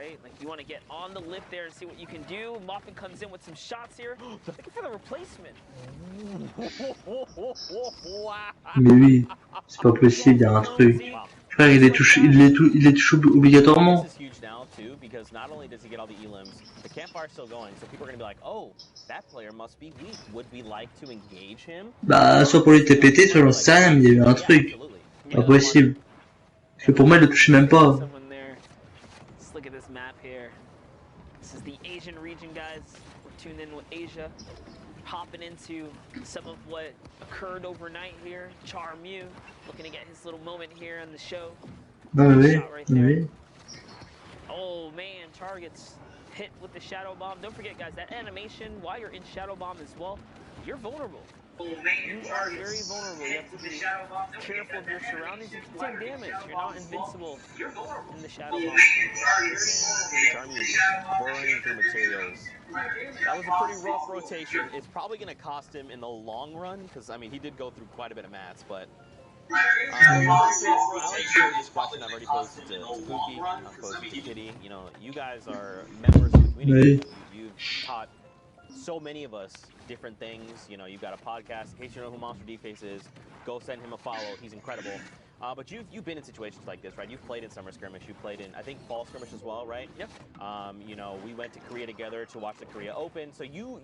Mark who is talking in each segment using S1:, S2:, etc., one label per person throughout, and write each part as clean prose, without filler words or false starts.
S1: right? Like you want to get on the lift there and see what you can do. Muffin comes in with some shots here, looking for the replacement.
S2: Mais oui, c'est pas possible, il y a un truc. Frère, il les touche obligatoirement. Bah, soit pour les TPT, soit j'en sais rien, mais il y a eu un truc. Pas possible. Parce que pour moi, il le touche même pas.
S1: Look at this map here. This is the Asian region, guys. We're tuned in with Asia. Hopping into some of what occurred overnight here. Char Mew looking to get his little moment here on the show.
S2: Shot right there.
S1: Oh man, Char gets hit with the shadow bomb. Don't forget, guys, that animation while you're in shadow bomb as well, you're vulnerable. You are very vulnerable. You have to be careful of your surroundings. You can take damage. You're not invincible in the shadow bomb.
S3: Charmy is just burning through materials. That was a pretty rough rotation. It's probably going to cost him in the long run, because, I mean, he did go through quite a bit of mats, but... I like to pose this question. I've already posed it to Pookie, I've posed it to Kitty. You know, you guys are members of the community. You've taught so many of us different things. You know, you've got a podcast. In case you know who Monster D-Face is, go send him a follow. He's incredible. But you've been in situations like this, right? You've played in Summer Skirmish. You've played in, I think, Fall Skirmish as well, right?
S1: Yep.
S3: You know, we went to Korea together to watch the Korea Open. So you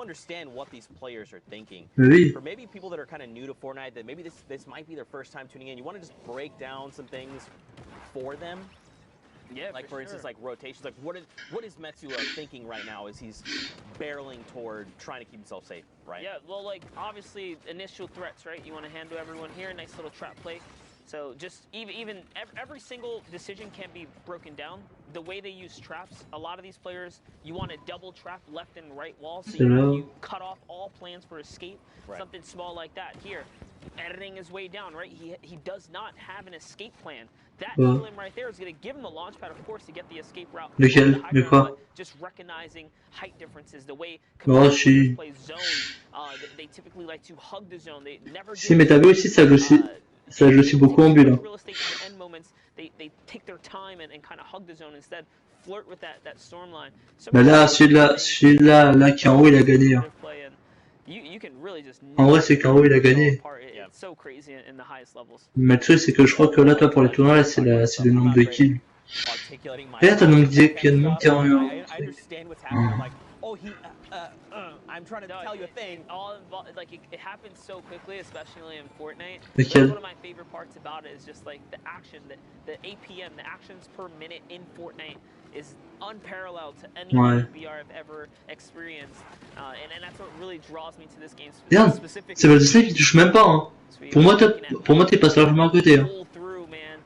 S3: understand what these players are thinking. For maybe people that are kind of new to Fortnite, that maybe this might be their first time tuning in, you want to just break down some things for them.
S1: Yeah,
S3: like for instance, like rotations. Like what is Metsuya thinking right now as he's barreling toward trying to keep himself safe, right?
S1: Yeah, well, like obviously initial threats, right? You want to handle everyone here. Nice little trap play. So just even every single decision can be broken down. The way they use traps, a lot of these players, you want to double trap left and right wall, so you cut off all plans for escape. Right. Something small like that. Here, editing his way down, right? He does not have an escape plan. That elim right there is going to give him the launch pad, of course, to get the escape route. Just recognizing height differences, the way players play zone, they typically like to hug the zone. They never.
S2: Si, mais t'as vu aussi ça joue aussi beaucoup en bulle.
S1: They take their time and kind of hug the zone instead. Flirt with that storm line.
S2: Mais là, celui-là, là qui est en haut, il a gagné. Hein. En vrai, c'est qu'en haut, il a gagné. Mais le truc, c'est que je crois que là, toi, pour les tournois, là, c'est le nombre de kills. Regarde, t'as le nombre qui est en haut.
S3: I'm trying to tell you a thing.
S1: Like it happens so quickly, especially in Fortnite.
S2: One
S1: of my favorite parts about it is just like the action, the APM, the actions per minute in Fortnite is unparalleled to any VR I've ever experienced, and that's what really draws me to this game.
S2: Regarde, c'est pas de ça qui touche même pas. Hein. Pour moi, t'es passé largement à côté. Hein.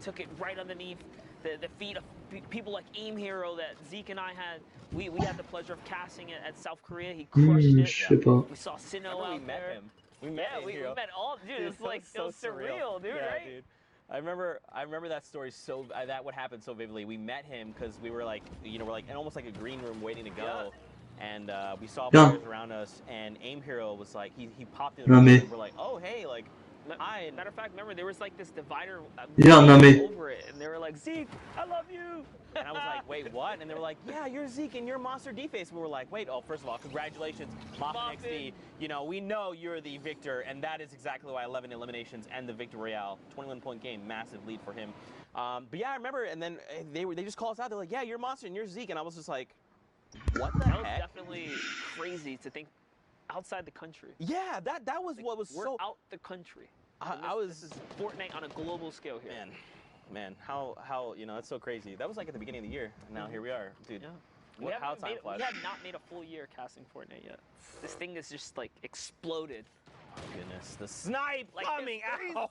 S1: Took it right underneath the feet of people like Aim Hero that Zeke and I had. We had the pleasure of casting it at South Korea. He crushed it.
S2: Je sais pas.
S1: We saw Sinnoh out there. We met all. Dude, it's like so surreal, dude, right?
S3: Dude. I remember that story so that would happen so vividly. We met him because we were like, you know, we're like in almost like a green room waiting to go. And we saw players around us, and Aim Hero was like, he popped in the room, and we're like, oh, hey, like, hi.
S1: Matter of fact, remember, there was like this divider over it, and they were like, Zeke, I love you.
S3: And I was like, wait, what? And they were like, yeah, you're Zeke, and you're Monster D-Face. And we were like, wait, oh, first of all, congratulations, Muffin XD. You know, we know you're the victor, and that is exactly why 11 eliminations and the Victor Royale. 21-point game, massive lead for him. But yeah, I remember, and then they just called us out. They're like, yeah, you're Monster, and you're Zeke. And I was just like, what the heck?
S1: That was definitely crazy to think outside the country.
S3: Yeah, that was like, what was
S1: we're out the country. This is Fortnite on a global scale here.
S3: Man, how you know, it's so crazy. That was like at the beginning of the year, and now here we are, dude.
S1: Yeah. How time flies. We have not made a full year casting Fortnite yet. This thing is just like exploded.
S3: Oh goodness, the snipe coming out.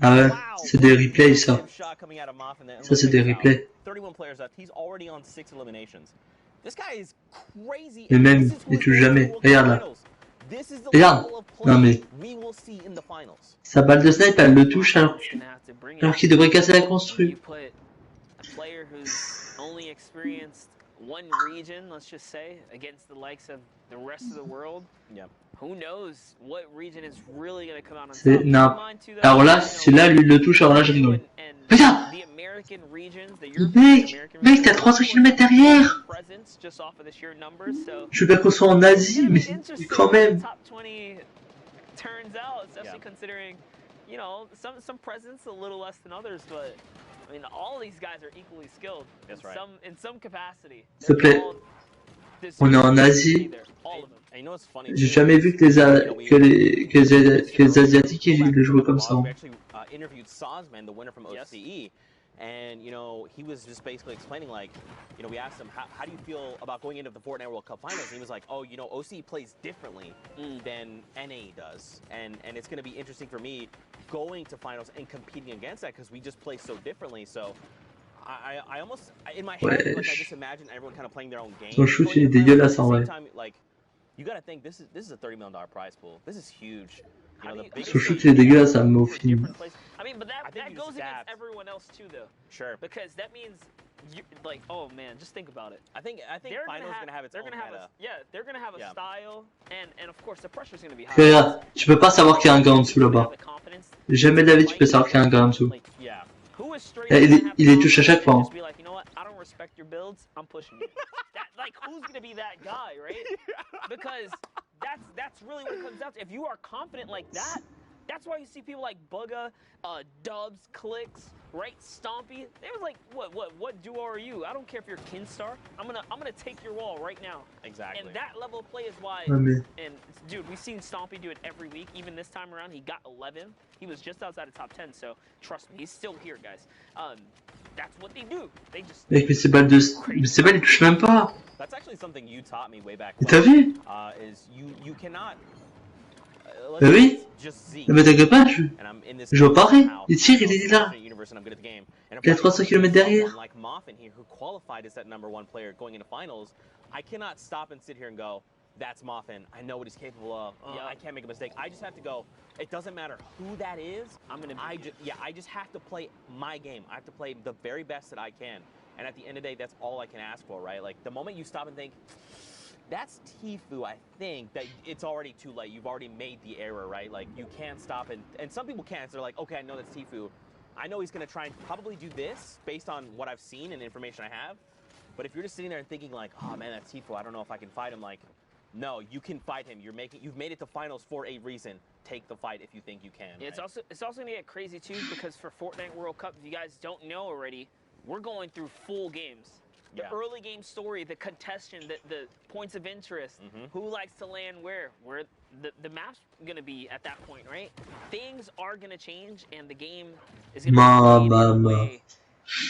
S2: Ah ouais, c'est des replays ça. Ça c'est des replays.
S3: 31 players left. He's already on 6 eliminations. This guy is crazy.
S2: Mais même, il touche jamais. Regarde là. Regarde. Non mais. Sa balle de snipe, elle le touche alors qu'il devrait casser la construction.
S1: One region, let's just say, against the likes of the rest of the world.
S2: Non. Alors là, si là, lui, il le touche, alors là, je rigole. Regarde! Mec, t'as 300 km derrière! Je veux bien qu'on soit en Asie, mais quand même.
S1: You know, some presidents a little less than others, but I mean, all these guys are equally skilled.
S3: That's right.
S1: In some capacity.
S2: S'il te plaît, on est en Asie. J'ai jamais vu que les Asiatiques ils le jouaient comme ça.
S3: And, you know, he was just basically explaining, like, you know, we asked him, how do you feel about going into the Fortnite World Cup Finals? And he was like, oh, you know, OC plays differently than NA does. And it's going to be interesting for me going to finals and competing against that because we just play so differently. So I almost, in my head, like, I just imagine everyone kind of playing their own game.
S2: Son shoot, il est dégueulasse en vrai.
S3: Like, you got to think, this is a $30 million prize pool. This is huge.
S2: Son shoot, il est dégueulasse, ça me film.
S1: I mean, but that goes against everyone else too, though.
S3: Sure.
S1: Because that means, like, oh man, just think about it.
S3: I think finals gonna have its own meta.
S1: They're gonna have a style, and of course the pressure's gonna be high.
S2: Regarde, tu peux pas savoir qu'il y a un gars en dessous là-bas. Jamais de la vie tu peux savoir qu'il y a un gars en dessous. Il les touche à chaque fois. Hein.
S1: Like, who's gonna be that guy, right? Because that's really what it comes down to. If you are confident like that, that's why you see people like Bugga, Dubs, Clicks, right? Stompy. They was like, what duo are you? I don't care if you're Kinstar. I'm gonna take your wall right now.
S3: Exactly.
S1: And that level of play is why. And dude, we've seen Stompy do it every week. Even this time around, he got 11. He was just outside of top 10. So trust me, he's still here, guys. That's what they do. They just.
S2: Mec, mais ces balles il touche même pas.
S3: That's actually something you taught me way back.
S2: T'as vu?
S3: Is you cannot.
S2: Bah oui. Ne me t'inquiète pas, je vois pareil. Il tire, il est là. Il a 300 km derrière.
S3: I cannot stop and sit here and go, that's Moffin. I know what he's capable of. I can't make a mistake. I just have to go. It doesn't matter who that is. I just have to play my game. I have to play the very best that I can. And at the end of the day, that's all I can ask for, right? Like, the moment you stop and think, that's Tfue, I think, that it's already too late. You've already made the error, right? Like, you can't stop and some people can't. So they're like, okay, I know that's Tfue. I know he's going to try and probably do this based on what I've seen and the information I have. But if you're just sitting there and thinking like, oh man, that's Tfue, I don't know if I can fight him, like, no, you can fight him. You've made it to finals for a reason. Take the fight if you think you can. Yeah,
S1: right? It's also going to get crazy too, because for Fortnite World Cup, if you guys don't know already, we're going through full games. The early game story, the contestant, the points of interest, who likes to land where the map's going to be at that point, right? Things are going to change, and the game is going to be played in a way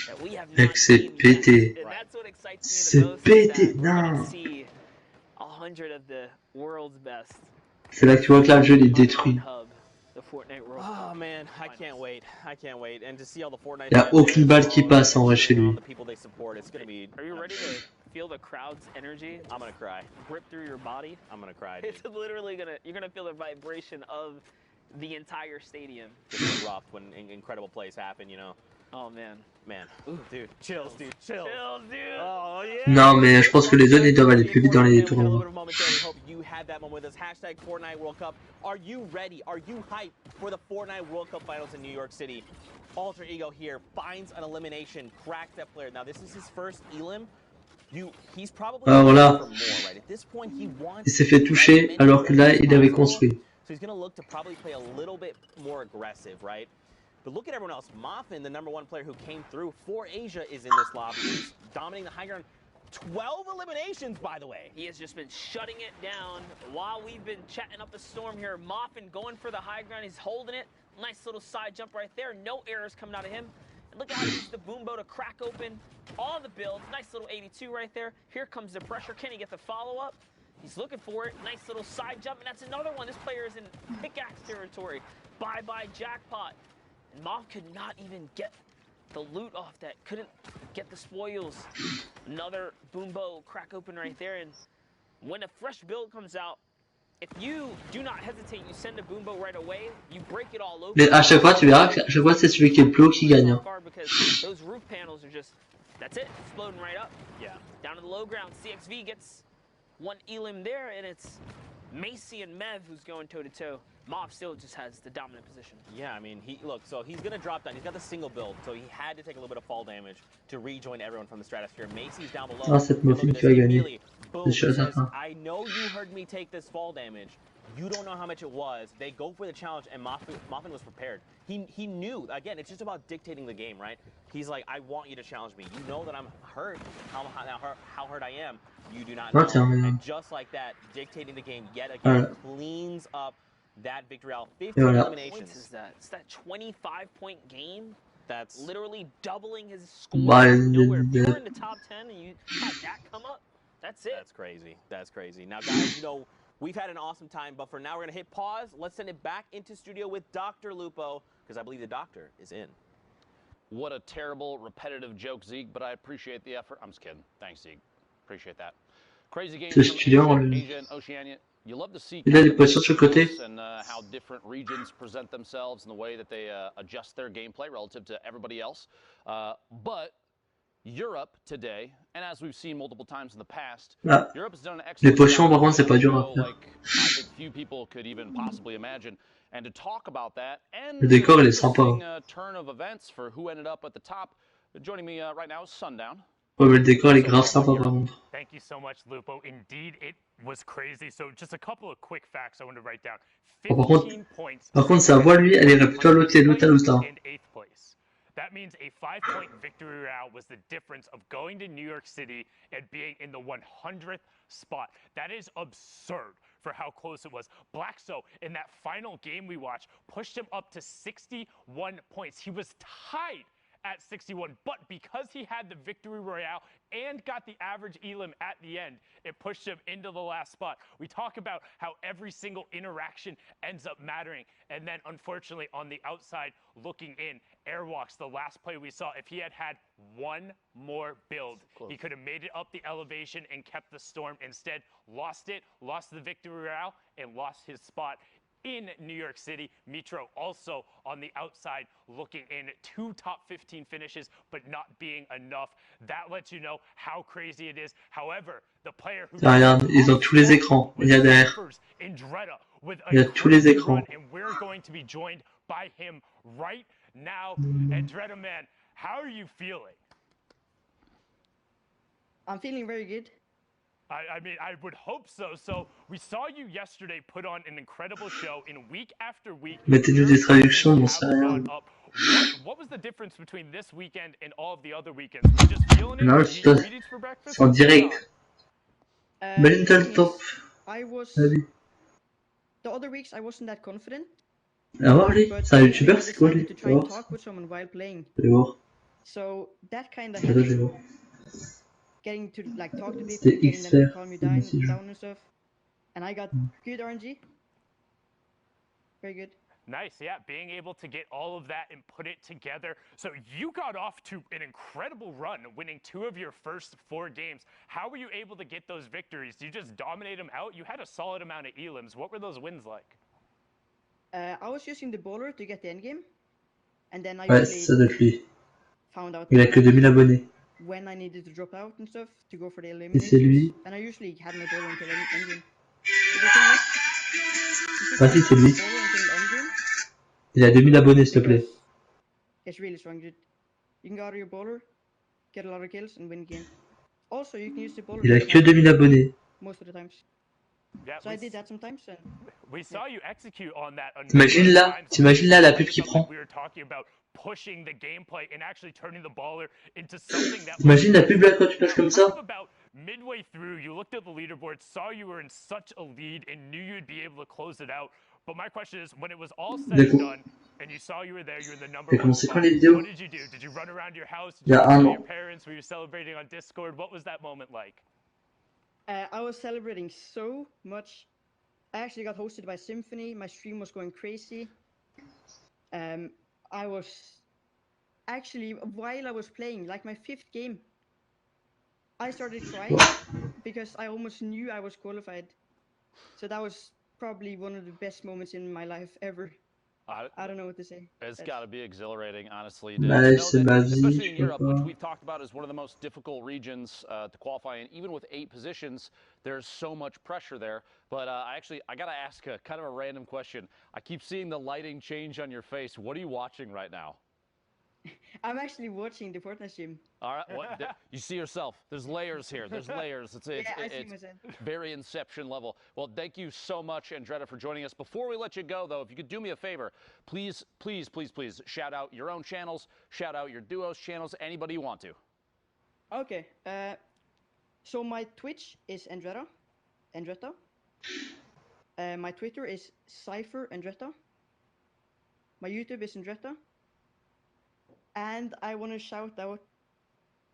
S1: that we have not seen yet. And that's what excites me the most, is that we're going to see 100 of the world's best.
S2: C'est là que tu vois que là, le jeu il est détruit.
S3: Oh man, I can't wait. And to see all the Fortnite.
S2: Il y a aucune balle qui passe en vrai chez lui.
S1: Are you ready to feel the crowd's energy?
S3: I'm gonna cry.
S1: Rip through your body.
S3: I'm gonna cry. Dude.
S1: It's literally you're gonna feel the vibration of the entire stadium.
S3: It's rough when incredible plays happen, you know.
S1: Oh man.
S3: Ooh, dude, chills, dude.
S1: Oh yeah.
S2: Non, mais je pense que les zones ils doivent aller plus vite dans les tournois.
S3: You had that moment with us. Hashtag Fortnite World Cup. Are you ready? Are you hyped for the Fortnite World Cup Finals in New York City? Alter Ego here finds an elimination, cracks that player. Now this is his first elim. He's probably
S2: voilà.
S3: for more, right? At this point, he wants.
S2: Il s'est fait toucher alors que là il avait construit.
S3: So he's gonna look to probably play a little bit more aggressive, right? But look at everyone else. Moffin, the #1 player who came through for Asia, is in this lobby. He's dominating the high ground. 12 eliminations, by the way.
S1: He has just been shutting it down while we've been chatting up a storm here. Moffin going for the high ground. He's holding it. Nice little side jump right there. No errors coming out of him. And look at how he uses the boombo to crack open all the builds. Nice little 82 right there. Here comes the pressure. Can he get the follow-up? He's looking for it. Nice little side jump, and that's another one. This player is in pickaxe territory. Bye-bye jackpot. And Moff could not even get the loot off that. Couldn't get the spoils. Another boombo crack open right there. And when a fresh build comes out, if you do not hesitate, you send a boombo right away, you break it all open.
S2: Mais à chaque fois, tu verras que à chaque fois, c'est celui qui est le plus haut qui gagne. Hein.
S1: Because those roof panels are just, that's it, exploding right up.
S3: Yeah.
S1: Down to the low ground, CXV gets one elim there, and it's Macy and Mev who's going toe-to-toe. Mob still just has the dominant position.
S3: Yeah, I mean, so he's going to drop down. He's got the single build, so he had to take a little bit of fall damage to rejoin everyone from the stratosphere. Macy's down below.
S2: Ah, cette Muffin qui va gagner.
S3: Boom, says, I know you heard me take this fall damage. You don't know how much it was. They go for the challenge, and Muffin was prepared. He knew. Again, it's just about dictating the game, right? He's like, I want you to challenge me. You know that I'm hurt, how hurt I am. You do not know. And just like that, dictating the game yet again cleans up that victory out. 15 eliminations.
S1: Is that? It's that 25-point game.
S3: That's
S1: literally doubling his score nowhere. If you're in the top 10 and you had that come up, that's it.
S3: That's crazy. That's crazy. Now, guys, you know, we've had an awesome time, but for now, we're going to hit pause. Let's send it back into studio with Dr. Lupo, because I believe the doctor is in.
S4: What a terrible, repetitive joke, Zeke, but I appreciate the effort. I'm just kidding. Thanks, Zeke. Appreciate that. Crazy game from Asia and Oceania. You love to see and how different regions present themselves and the way that they adjust their gameplay relative to everybody else. But Europe today, and as we've seen multiple times in the past, Europe has done an excellent job. Like I think few people could even possibly imagine. And to talk about that and
S2: le décor il est sympa.
S4: Turn of events for who ended up at the top. Joining me right now is Sundown.
S2: Ouais, mais le décor il est grave sympa par contre.
S5: Thank you so much, Lupo. Indeed, it was crazy. So just a couple of quick facts I want to write down. 15 points.
S2: Par contre, sa voix lui, elle irait plutôt à l'autre.
S5: In 8th place. That means a 5-point victory route was the difference of going to New York City and being in the 100th spot. That is absurd for how close it was. Blackso, in that final game we watched, pushed him up to 61 points. He was tied at 61, but because he had the victory royale and got the average elim at the end, it pushed him into the last spot. We talk about how every single interaction ends up mattering, and then unfortunately on the outside looking in, Airwalks, the last play we saw, if he had had one more build, he could have made it up the elevation and kept the storm. Instead, lost it, lost the victory royale, and lost his spot in New York City. Mitro also on the outside looking in, 2 top 15 finishes, but not being enough. That lets you know how crazy it is. However, the player who
S2: regarde, ils ont tous les écrans. Il y a derrière. Il y a tous les écrans.
S5: And we're going to be joined by him right now. And Dreda, man, how are you feeling?
S6: I'm feeling very good.
S5: I mean, I would hope so. So we saw you yesterday put on an incredible show in week after week.
S2: Mettez-nous des traductions, j'en sais rien.
S5: What was the difference between this weekend and all of the other weekends? Were you just feeling it?
S2: Non, c'est en direct. Imagine-toi le top.
S6: The other weeks I wasn't that confident.
S2: Ah voir lui, c'est un youtubeur, c'est quoi lui?
S6: To talk with someone while playing.
S2: Je vais voir.
S6: So that kind of
S2: je vais voir.
S6: Getting to like talk to people, getting them to calm you down and stuff. And I got good RNG. Very good.
S5: Nice, yeah, being able to get all of that and put it together. So you got off to an incredible run, winning 2 of your first 4 games. How were you able to get those victories? Did you just dominate them out? You had a solid amount of elims. What were those wins like?
S6: I was using the bowler to get the endgame. And then I found out
S2: il a que 2000 abonnés.
S6: When I needed to drop out and stuff to go for the eliminations, and I usually had my bowler until endgame.
S2: Vas-y, c'est lui. Il a 2000 abonnés, s'il te plaît.
S6: It's really strong, dude. You can go out of your bowler, get a lot of kills, and win the game. Also, you can use the bowler.
S2: Il a que 2000 abonnés.
S6: Most of the times.
S5: Yeah,
S6: so I did that sometimes. And
S5: we saw you execute on that.
S2: T'imagines là la pub qu'il prend.
S5: We were talking about pushing the gameplay and actually turning the baller into something that.
S2: Imagine la pub là quand tu passes comme ça.
S5: About midway through, you looked at the leaderboard, saw you were in such a lead, and knew you'd be able to close it out. But my question is, when it was all said and done, and you saw you were there, you were the number 1 spot, what did you do? Did you run around your house? Did you tell your parents? Were you celebrating on Discord? What was that moment like?
S6: I was celebrating so much. I actually got hosted by Symphony. My stream was going crazy. I was actually, while I was playing, like my 5th game, I started crying because I almost knew I was qualified. So that was probably one of the best moments in my life ever. I don't know what to say.
S4: It's got to be exhilarating, honestly.
S2: Bah, c'est ma vie,
S4: especially
S2: je
S4: in
S2: sais
S4: Europe, which
S2: pas.
S4: we've talked about as one of the most difficult regions to qualify in. Even with 8 positions, there's so much pressure there. But I got to ask a kind of a random question. I keep seeing the lighting change on your face. What are you watching right now?
S6: I'm actually watching the Fortnite stream.
S4: All right, you see yourself. There's layers here. There's layers. It's very Inception level. Well, thank you so much, Andretta, for joining us. Before we let you go, though, if you could do me a favor, please shout out your own channels, shout out your duos channels, anybody you want to.
S6: Okay. So my Twitch is Andretta. My Twitter is Cypher Andretta. My YouTube is Andretta. And I want to shout out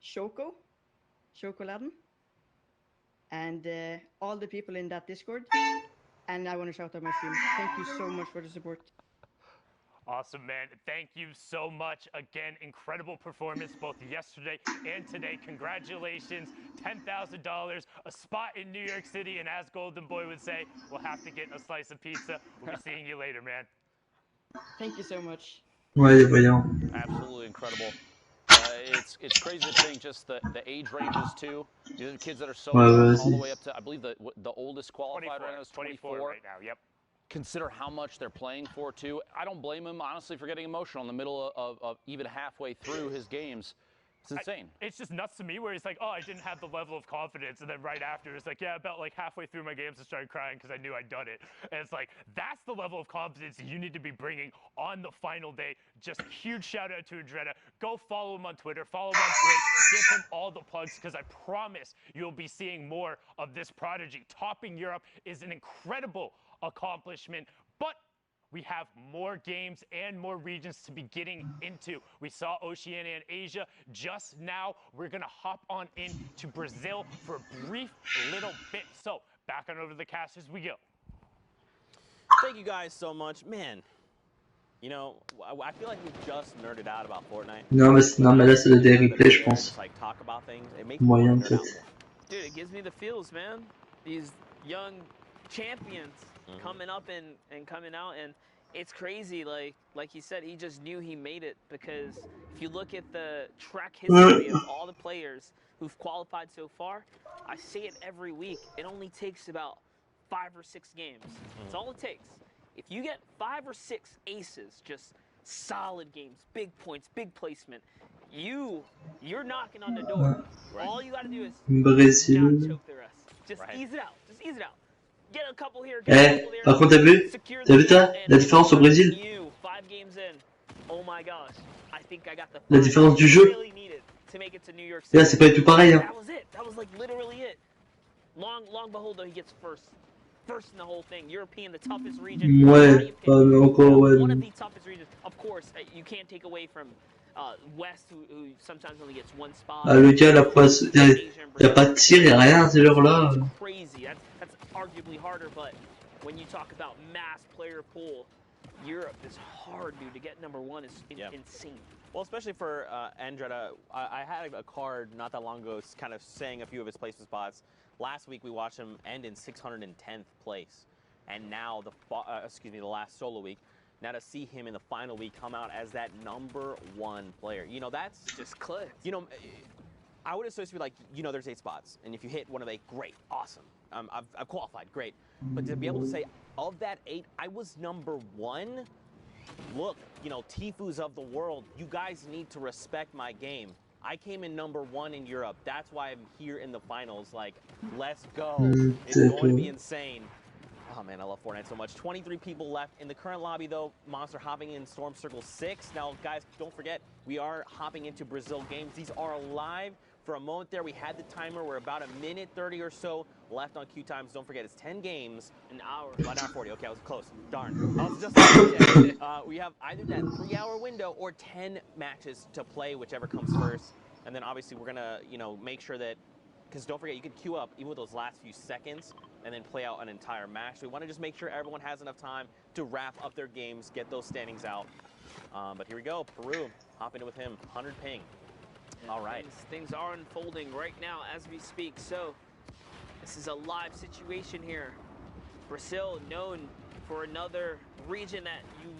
S6: Shokoladen, and all the people in that Discord. And I want to shout out my stream. Thank you so much for the support.
S5: Awesome, man. Thank you so much. Again, incredible performance both yesterday and today. Congratulations. $10,000, a spot in New York City, and as Golden Boy would say, we'll have to get a slice of pizza. We'll be seeing you later, man.
S6: Thank you so much.
S2: Ouais, voyons.
S4: Absolutely incredible. It's crazy to think just the age ranges too. The kids that are so young, all the way up to, I believe the oldest qualified right now is 24
S5: right now. Yep.
S4: Consider how much they're playing for too. I don't blame him honestly for getting emotional in the middle of even halfway through his games. It's insane.
S5: It's just nuts to me where he's like, oh, I didn't have the level of confidence. And then right after, it's like, yeah, about like halfway through my games, I started crying because I knew I'd done it. And it's like, that's the level of confidence you need to be bringing on the final day. Just huge shout out to Andretta. Go follow him on Twitter, follow him on Twitch, give him all the plugs because I promise you'll be seeing more of this prodigy. Topping Europe is an incredible accomplishment, but we have more games and more regions to be getting into. We saw Oceania and Asia just now. We're going to hop on into Brazil for a brief little bit. So back on over to the cast as we go.
S3: Thank you guys so much. Man, you know, I feel like we just nerded out about Fortnite.
S2: Non, mais là, c'est le replay, je pense.
S3: Like, talk about things. It makes
S2: Moyen, peut-être.
S1: Dude, it gives me the feels, man. These young champions coming up and coming out, and it's crazy. Like he said, he just knew he made it, because if you look at the track history of all the players who've qualified so far, I say it every week, it only takes about 5 or 6 games. That's all it takes. If you get 5 or 6 aces, just solid games, big points, big placement, you're knocking on the door. Right. All you got to do is not choke the rest. Just ease it out. Just ease it out. Get a couple here. Get a couple there.
S2: Par contre, t'as vu ça, la différence au Brésil?
S1: 5 games in. Oh my gosh. I think I got the
S2: La différence du jeu. Là, c'est pas du tout pareil. Hein.
S1: That was it. That was like literally it. Long behold, though, he gets first in the whole thing. European, the toughest region.
S2: Ouais, encore, ouais.
S1: One of the toughest regions. Of course, you can't take away from West, who sometimes only gets 1 spot.
S2: Ah, le gars, la poisse, y a pas de tir, y a rien, c'est l'heure là.
S1: Crazy. That's arguably harder, but when you talk about mass player pool, Europe is hard, dude. To get #1 is insane.
S3: Well, especially for Andretta, I had a card not that long ago kind of saying a few of his placement spots. Last week we watched him end in 610th place, and now the last solo week. Now to see him in the final week come out as that #1 player, you know, that's
S1: just click.
S3: You know, I would associate like, you know, there's 8 spots, and if you hit one of 8, great, awesome. I've qualified, great. But to be able to say, of that 8, I was #1. Look, you know, Tifus of the world, you guys need to respect my game. I came in #1 in Europe. That's why I'm here in the finals. Like, let's go. It's going to be insane. Oh, man, I love Fortnite so much. 23 people left. In the current lobby, though, Monster hopping in Storm Circle 6. Now, guys, don't forget, we are hopping into Brazil games. These are live. For a moment there, we had the timer. We're about 1:30 or so left on queue times. Don't forget, it's 10 games.
S1: An hour.
S3: About an hour 40. Okay, I was close. Darn. I was just we have either that 3-hour window or 10 matches to play, whichever comes first. And then, obviously, we're going to, you know, make sure that, because don't forget, you can queue up even with those last few seconds and then play out an entire match. So we want to just make sure everyone has enough time to wrap up their games, get those standings out. But here we go. Peru, hopping in with him. 100 ping. All right.
S1: Things are unfolding right now as we speak. So this is a live situation here. Brazil, known for another region that you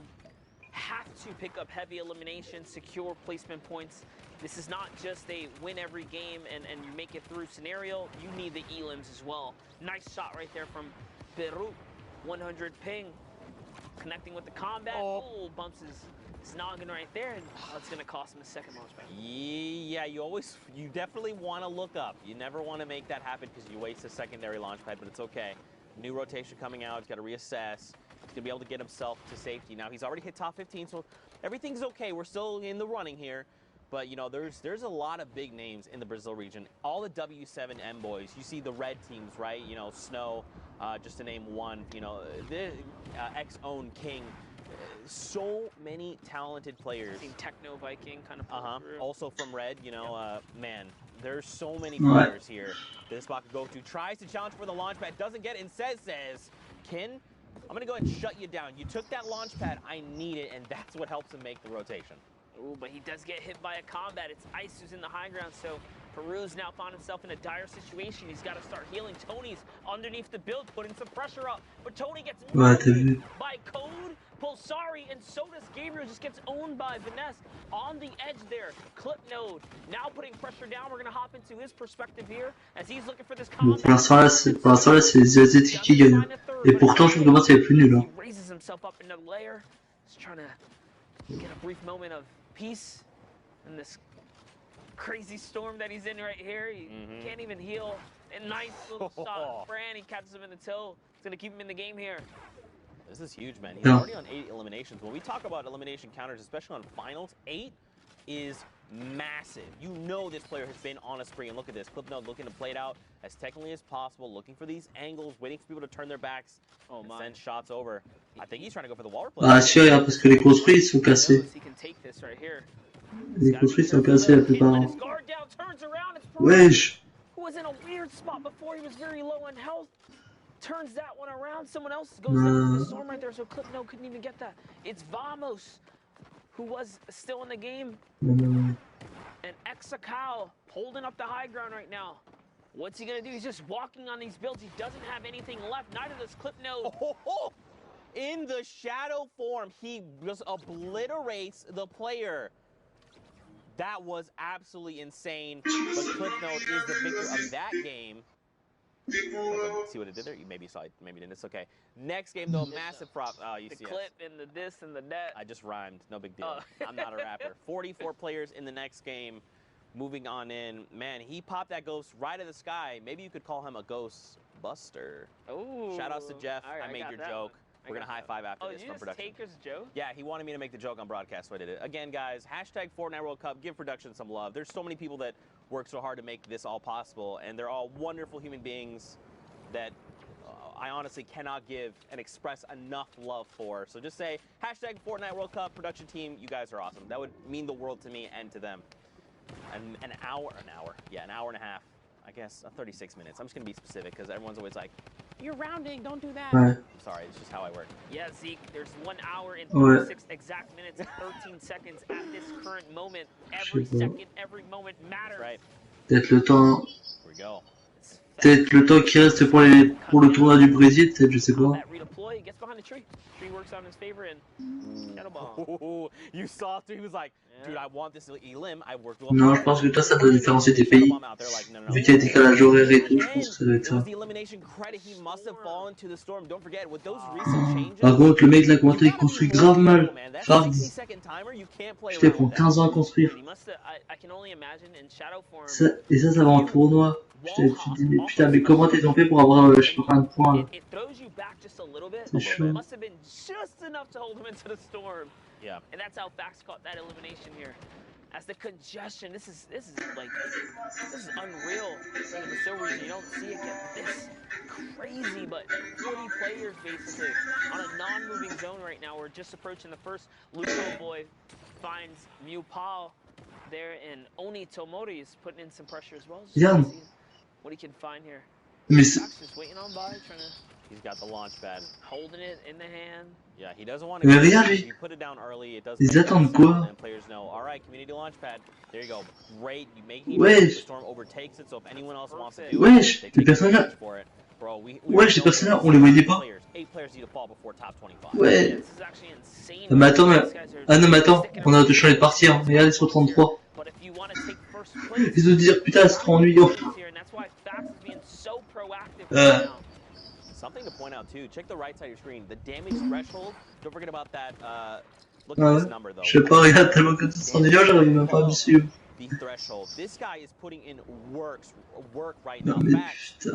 S1: have to pick up heavy eliminations, secure placement points. This is not just a win every game and you make it through scenario. You need the elims as well. Nice shot right there from Peru. 100 ping. Connecting with the combat. Oh, bumps his noggin right there, and it's going to cost him a second launch pad.
S3: Yeah, you definitely want to look up. You never want to make that happen because you waste a secondary launch pad, but it's okay. New rotation coming out. He's got to reassess. He's going to be able to get himself to safety. Now, he's already hit top 15, so everything's okay. We're still in the running here. But, you know, there's a lot of big names in the Brazil region. All the W7M boys. You see the red teams, right? You know, Snow, just to name one. You know, the X-Own King. So many talented players.
S1: Techno Viking kind of.
S3: Also from red, you know, man, there's so many players here that this spot could go to. Tries to challenge for the launch pad, doesn't get it, and says, Kin, I'm gonna go ahead and shut you down. You took that launch pad, I need it, and that's what helps him make the rotation.
S1: Ooh, but he does get hit by a combat. It's Ice who's in the high ground, so Peru's now found himself in a dire situation. He's got to start healing. Tony's underneath the build, putting some pressure up, but Tony gets owned by Code, Pulsari, and so does Gabriel. Just gets owned by Vanessa on the edge there. Clip Node now putting pressure down. We're going to hop into his perspective here as he's looking for this combat.
S2: Pour l'instant là, c'est les Asiatiques qui gagnent. Et pourtant, je me demande si c'est plus nul. Hein.
S1: He raises himself up into the layer. He's trying to get a brief moment of peace in this crazy storm that he's in right here. He can't even heal. A nice little shot. Fran, he catches him in the toe. It's going to keep him in the game here.
S3: This is huge, man. He's already on 8 eliminations. When we talk about elimination counters, especially on finals, 8 is massive. You know this player has been on a spree. And look at this. Clipnote looking to play it out as technically as possible, looking for these angles, waiting for people to turn their backs and send shots over. I think he's trying to go for the wall replay.
S2: Ah, sûr, parce que les construits ils sont cassés. Les construits sont cassés la plupart. Wesh!
S1: Who was in a weird spot before, he was very low on health. Turns that one around. Someone else goes down to the storm right there, so Clipno couldn't even get that. It's Vamos, who was still in the game. And Exakao holding up the high ground right now. What's he gonna do? He's just walking on these builds. He doesn't have anything left. Neither does Clipno.
S3: In the shadow form, he just obliterates the player. That was absolutely insane. But Clipnote is the victor of that game. See what it did there? You maybe saw it, maybe didn't. It's okay. Next game though, massive prop. You see
S1: the clip and the this and the that.
S3: I just rhymed. No big deal. I'm not a rapper. 44 players in the next game. Moving on in. Man, he popped that ghost right out of the sky. Maybe you could call him a ghost buster.
S1: Oh.
S3: Shout outs to Jeff. I made your joke. We're going to high five after this from production.
S1: Take his joke?
S3: Yeah, he wanted me to make the joke on broadcast, so I did it. Again, guys, hashtag Fortnite World Cup. Give production some love. There's so many people that work so hard to make this all possible, and they're all wonderful human beings that I honestly cannot give and express enough love for. So just say, hashtag Fortnite World Cup production team. You guys are awesome. That would mean the world to me and to them. And an hour and a half. I guess 36 minutes. I'm just going to be specific because everyone's always like, you're rounding, don't do that. I'm sorry, it's just how I work.
S1: Yeah, Zeke, there's 1 hour and 36 exact minutes and 13 seconds at this current moment. Every second, every moment matters.
S3: Right.
S2: Peut-être le temps.
S3: Here we go.
S2: Peut-être le temps qui reste pour le tournoi du Brésil, peut-être, je sais pas.
S1: Redeploy, gets behind the tree. Tree works out in his favor and
S3: you saw it, he was like, dude, I want this elim. I worked with.
S2: Non, je pense que toi, ça doit différencier des pays. Vu qu'il y a des décalages horaires et tout, je pense que ça doit être ça. Par contre, le mec là, comment il construit grave mal. Grave. Putain, il prend 15 ans à construire. Ça, et ça va en tournoi. Putain, tu te dis, mais putain, mais comment t'es tombé pour avoir, je sais pas combien de points là. C'est chaud.
S3: Yeah.
S1: And that's how Fax caught that elimination here. As the congestion, this is unreal for the Brazil region. You don't see it get this crazy, but 40 players basically on a non-moving zone right now. We're just approaching the first. Luco boy finds Mew Pao there, and Oni Tomori is putting in some pressure as well.
S2: Yeah.
S1: What he can find here.
S2: Mais
S1: just waiting on by, trying to.
S3: He's got the launch pad.
S1: Holding it in the hand.
S3: Yeah, he doesn't want to. You put it down early. It doesn't.
S2: Ils attendent quoi?
S3: Players know. All right, community launch pad. There you go. Great. You make the storm overtakes it. So if anyone else wants to do it,
S2: les personnes là. Ouais, ces personnes-là, on les voyait pas. Ouais. Mais attends, mais... Ah non, mais attends, on a de changer de partie, hein. Regarde, ils sont 33. Ils vont se dire, putain, c'est trop ennuyant.
S3: Something to point out too. Check the right side of your screen. The damage threshold. Don't forget about that. Look at this number though.
S2: Je sais pas, regarde, tellement que c'est ennuyant, j'arrive même pas à me suivre.
S3: The threshold. This guy is putting in work right now. In fact,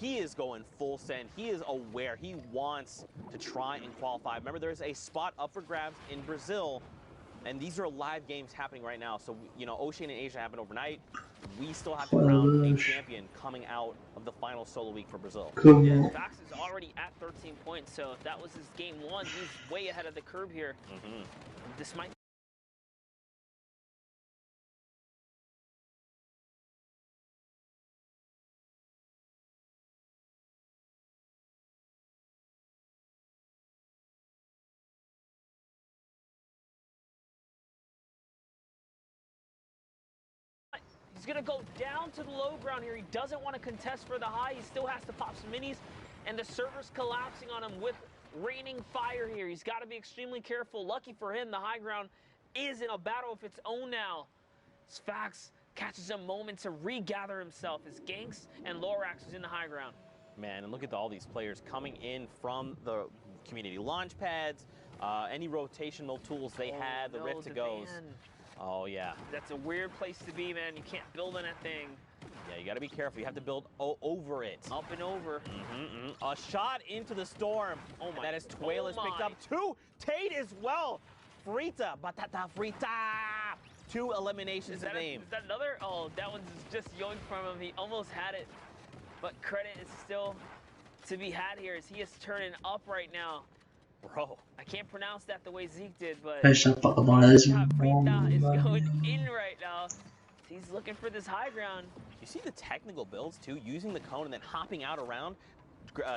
S3: he is going full send. He is aware. He wants to try and qualify. Remember, there's a spot up for grabs in Brazil, and these are live games happening right now. So, you know, Oceania and Asia happened overnight. We still have to crown a champion coming out of the final solo week for Brazil.
S1: Yeah, Fax is already at 13 points, so if that was his game one, he's way ahead of the curve here. This might... He's gonna go down to the low ground here. He doesn't want to contest for the high. He still has to pop some minis, and the server's collapsing on him with raining fire here. He's got to be extremely careful. Lucky for him, the high ground is in a battle of its own now. Fax catches a moment to regather himself as Ganks and Lorax is in the high ground.
S3: Man, and look at all these players coming in from the community launch pads, any rotational tools they had, the Rift to Goes. Oh, yeah.
S1: That's a weird place to be, man. You can't build on that thing.
S3: Yeah, you got to be careful. You have to build over it.
S1: Up and over.
S3: A shot into the storm. Oh, my. That is Twail has picked up two. Tate as well. Frita. Batata Frita. 2 eliminations to name.
S1: Is that another? Oh, that one's just yoinked from him. He almost had it. But credit is still to be had here as he is turning up right now.
S3: Bro,
S1: I can't pronounce that the way Zeke did, but
S2: Ça part dans la zone.
S1: Frita is going in right now. He's looking for this high ground.
S3: You see the technical builds too, using the cone and then hopping out around,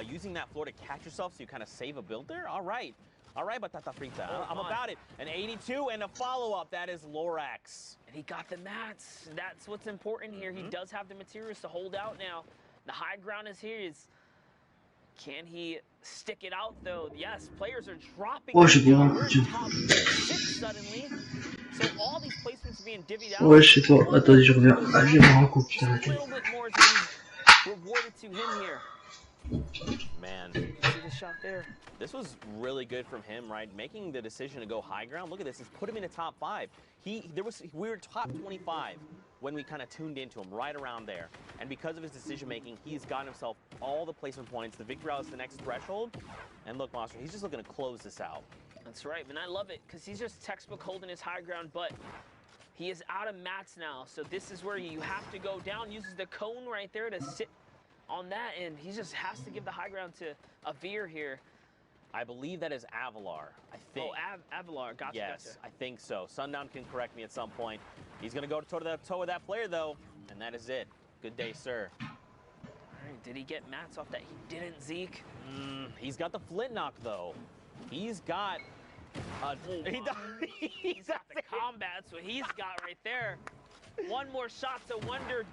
S3: using that floor to catch yourself so you kind of save a build there. All right, Batata Frita. I'm about it. An 82 and a follow-up. That is Lorax.
S1: And he got the mats. That's what's important here. He does have the materials to hold out now. The high ground is here. Can he stick it out though? Yes, players are dropping.
S2: Oh, j'ai bien un coup.
S1: Suddenly. So all these placements being divvied out.
S2: Ouais, chez toi. Attendez, je reviens. Ah, j'ai bien un coup. Putain,
S1: a little bit more is being rewarded to him here.
S3: Man,
S1: see the shot there.
S3: This was really good from him, right? Making the decision to go high ground. Look at this. It's put him in the top 5. We were top 25 when we kind of tuned into him, right around there. And because of his decision making, he's gotten himself all the placement points. The victory route is the next threshold. And look, Monster, he's just looking to close this out.
S1: That's right, and I love it because he's just textbook holding his high ground, but he is out of mats now. So this is where you have to go down. Uses the cone right there to sit on that, and he just has to give the high ground to Avir here.
S3: I believe that is Avalar, I think.
S1: Oh, Avalar, gotcha.
S3: Yes,
S1: gotcha.
S3: I think so. Sundown can correct me at some point. He's going to go toe with that player, though, and that is it. Good day, sir.
S1: All right, did he get mats off that? He didn't, Zeke.
S3: He's got the flint knock, though. He's got...
S1: he's got the combat, so he's got right there. One more shot to Wonder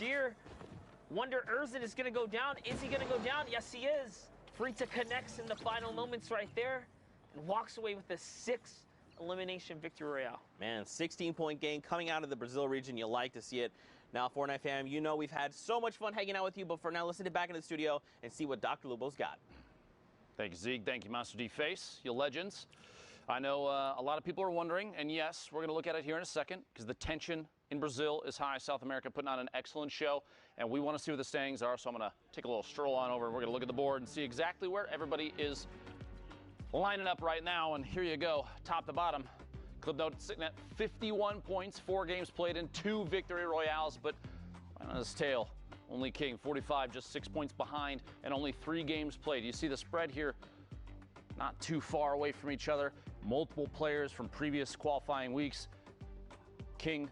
S1: Erzin is going to go down. Is he going to go down? Yes, he is. Frita connects in the final moments right there and walks away with a 6 elimination victory royale.
S3: Man, 16-point game coming out of the Brazil region. You like to see it. Now, Fortnite fam, you know we've had so much fun hanging out with you, but for now, let's sit back in the studio and see what Dr. Lubo's got.
S4: Thank you, Zeke. Thank you, Master D Face, you legends. I know a lot of people are wondering, and yes, we're going to look at it here in a second because the tension in Brazil is high. South America putting on an excellent show, and we want to see what the standings are, so I'm going to take a little stroll on over, and we're going to look at the board and see exactly where everybody is lining up right now, and here you go, top to bottom. Club Note sitting at 51 points, 4 games played in 2 victory royales, but right on his tail, only King, 45, just 6 points behind, and only 3 games played. You see the spread here, not too far away from each other. Multiple players from previous qualifying weeks. King,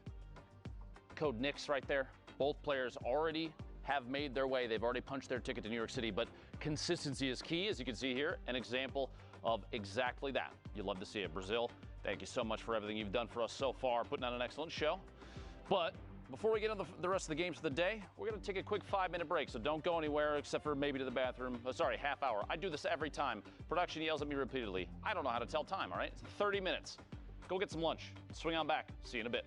S4: code Nix right there. Both players already have made their way. They've already punched their ticket to New York City, but consistency is key, as you can see here, an example of exactly that. You love to see it. Brazil, thank you so much for everything you've done for us so far, putting on an excellent show. But before we get into the rest of the games of the day, we're going to take a quick 5-minute break, so don't go anywhere except for maybe to the bathroom. Oh, sorry, half hour. I do this every time. Production yells at me repeatedly. I don't know how to tell time, all right? It's 30 minutes. Go get some lunch. Swing on back. See you in a bit.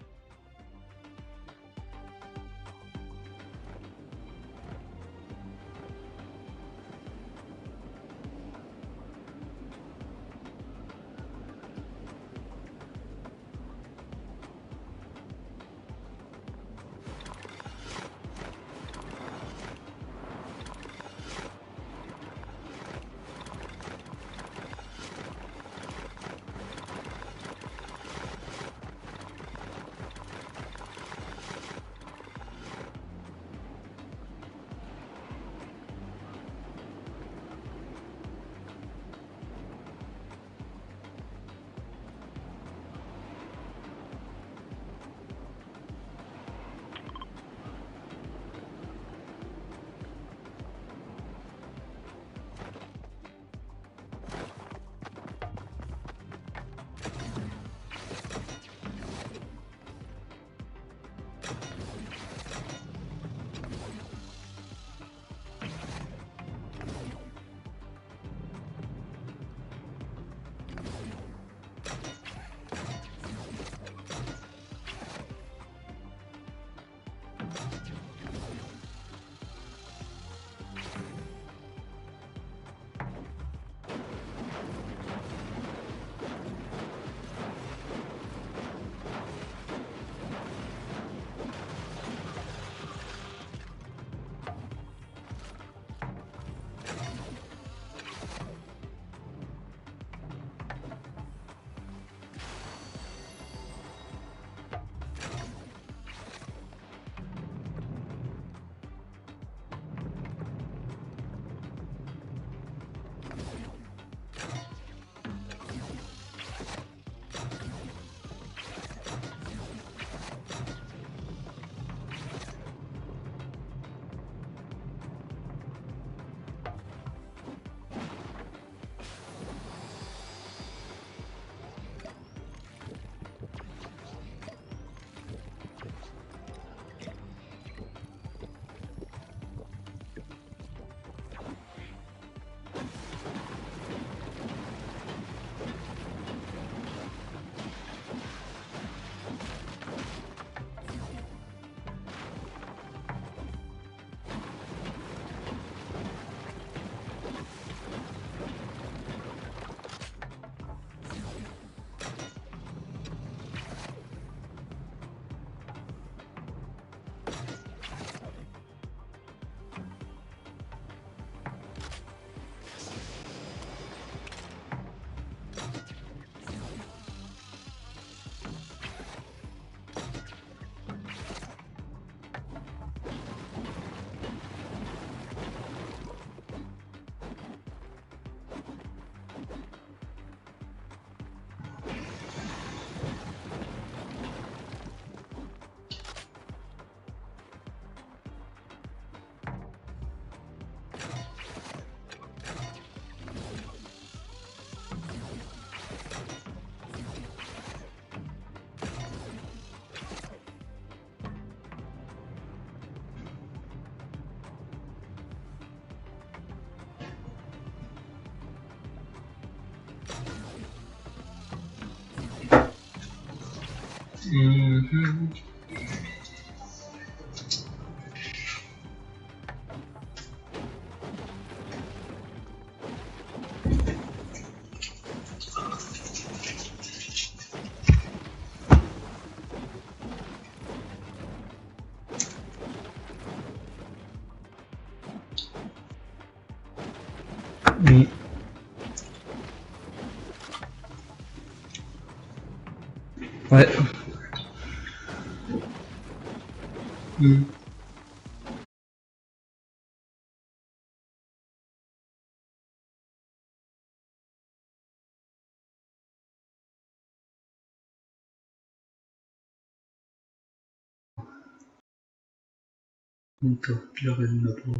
S2: Ouais.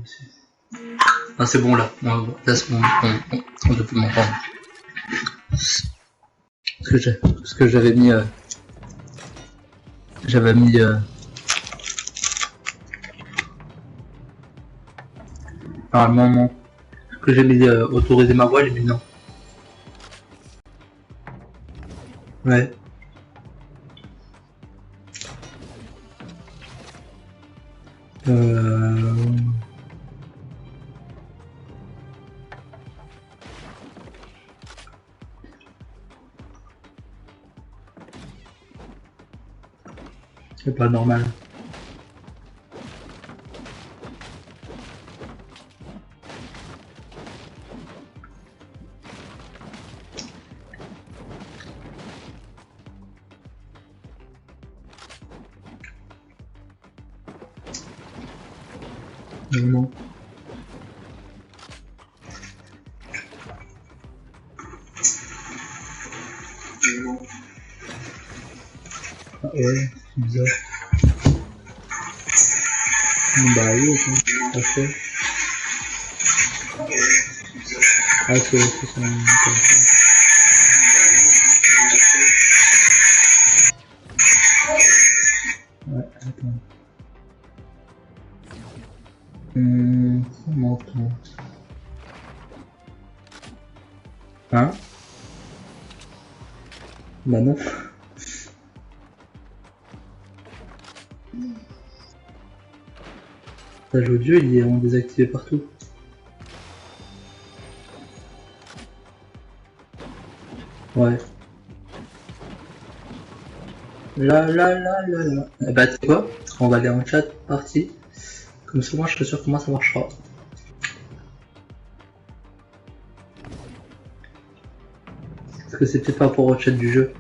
S2: Aussi. Ah, c'est bon là, là c'est bon, on peut m'entendre. Parce que j'avais mis Normalement, non. Que j'ai mis autoriser ma voix, j'ai mis non. Ouais. C'est pas normal. Non. Ah ouais, c'est bizarre. Bah oui, attends, parfait. Ah c'est ça. Ouais, attends. Comment on... Hein? Bah non. Page audio, il est en désactivé partout. Ouais. Là. Bah tu sais quoi? On va aller en chat, parti. Comme ça moi je serai sûr comment ça marchera. Parce que c'est peut-être pas pour au chat du jeu.